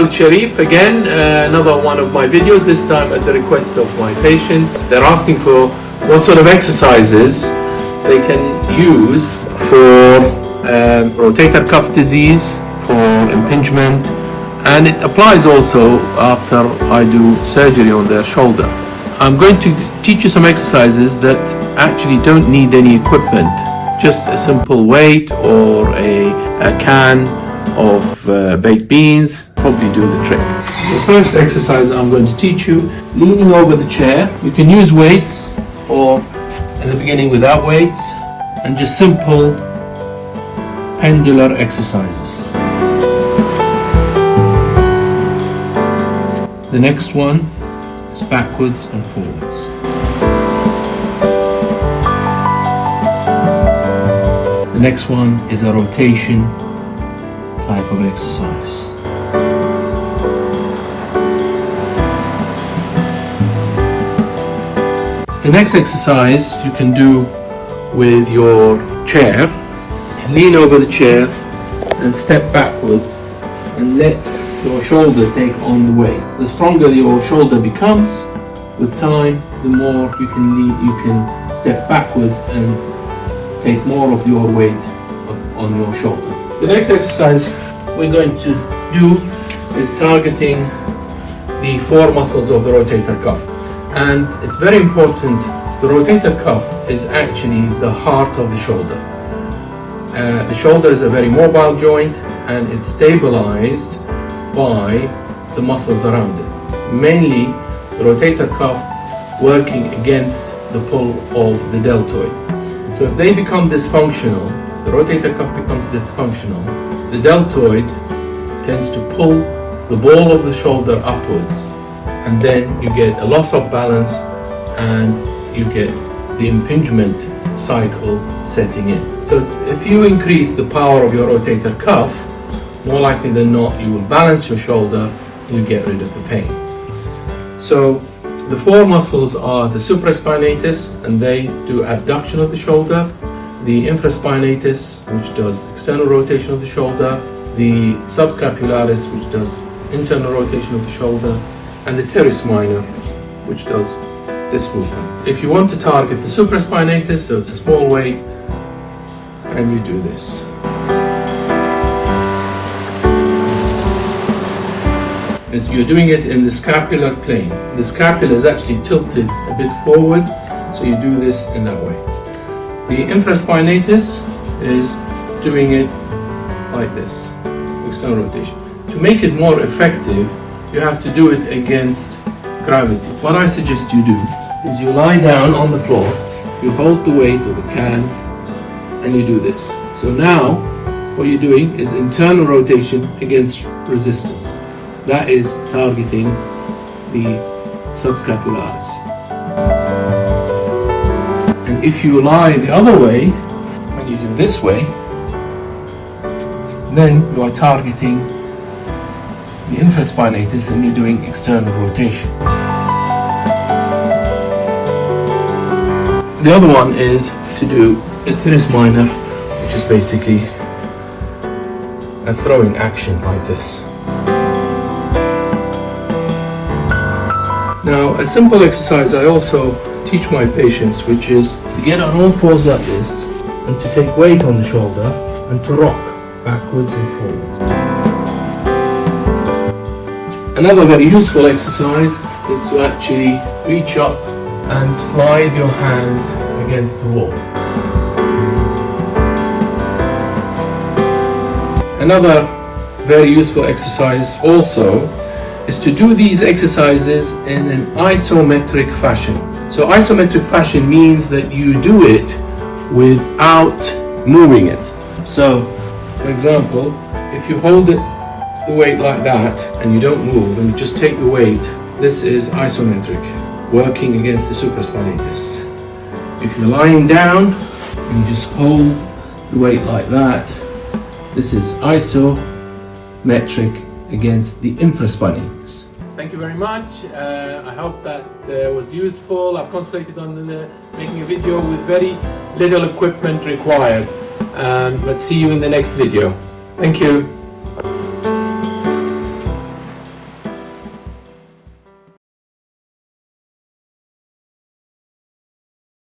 Khalid Sharif again, another one of my videos, this time at the request of my patients. They're asking for what sort of exercises they can use for rotator cuff disease, for impingement, and it applies also after I do surgery on their shoulder. I'm going to teach you some exercises that actually don't need any equipment, just a simple weight or a can of baked beans probably do the trick. The first exercise I'm going to teach you, leaning over the chair. You can use weights or in the beginning without weights, and just simple pendular exercises. The next one is backwards and forwards. The next one is a rotation type of exercise. The next exercise you can do with your chair. Lean over the chair and step backwards and let your shoulder take on the weight. The stronger your shoulder becomes with time, the more you can step backwards and take more of your weight on your shoulder. The next exercise we're going to do is targeting the four muscles of the rotator cuff. And it's very important, the rotator cuff is actually the heart of the shoulder. The shoulder is a very mobile joint and it's stabilized by the muscles around it. It's mainly the rotator cuff working against the pull of the deltoid. So if they become dysfunctional, the rotator cuff becomes dysfunctional, the deltoid tends to pull the ball of the shoulder upwards, and then you get a loss of balance and you get the impingement cycle setting in. So if you increase the power of your rotator cuff, more likely than not you will balance your shoulder and you get rid of the pain. So the four muscles are the supraspinatus, and they do abduction of the shoulder, the infraspinatus, which does external rotation of the shoulder, the subscapularis, which does internal rotation of the shoulder, and the teres minor, which does this movement. If you want to target the supraspinatus, so it's a small weight, and you do this. You're doing it in the scapular plane. The scapula is actually tilted a bit forward, so you do this in that way. The infraspinatus is doing it like this, external rotation. To make it more effective, you have to do it against gravity. What I suggest you do is you lie down on the floor, you hold the weight or the can, and you do this. So now, what you're doing is internal rotation against resistance. That is targeting the subscapularis. And if you lie the other way, when you do this way, then you are targeting the infraspinatus and you're doing external rotation. The other one is to do the teres minor, which is basically a throwing action like this. Now, a simple exercise I also teach my patients, which is to get on all fours like this and to take weight on the shoulder and to rock backwards and forwards. Another very useful exercise is to actually reach up and slide your hands against the wall. Another very useful exercise also is to do these exercises in an isometric fashion. So isometric fashion means that you do it without moving it. So, for example, if you hold it the weight like that and you don't move and you just take the weight, this is isometric, working against the supraspinatus. If you're lying down and you just hold the weight like that, this is isometric against the infraspinatus. Thank you very much. I hope that was useful. I've concentrated on making a video with very little equipment required. Let's see you in the next video. Thank you.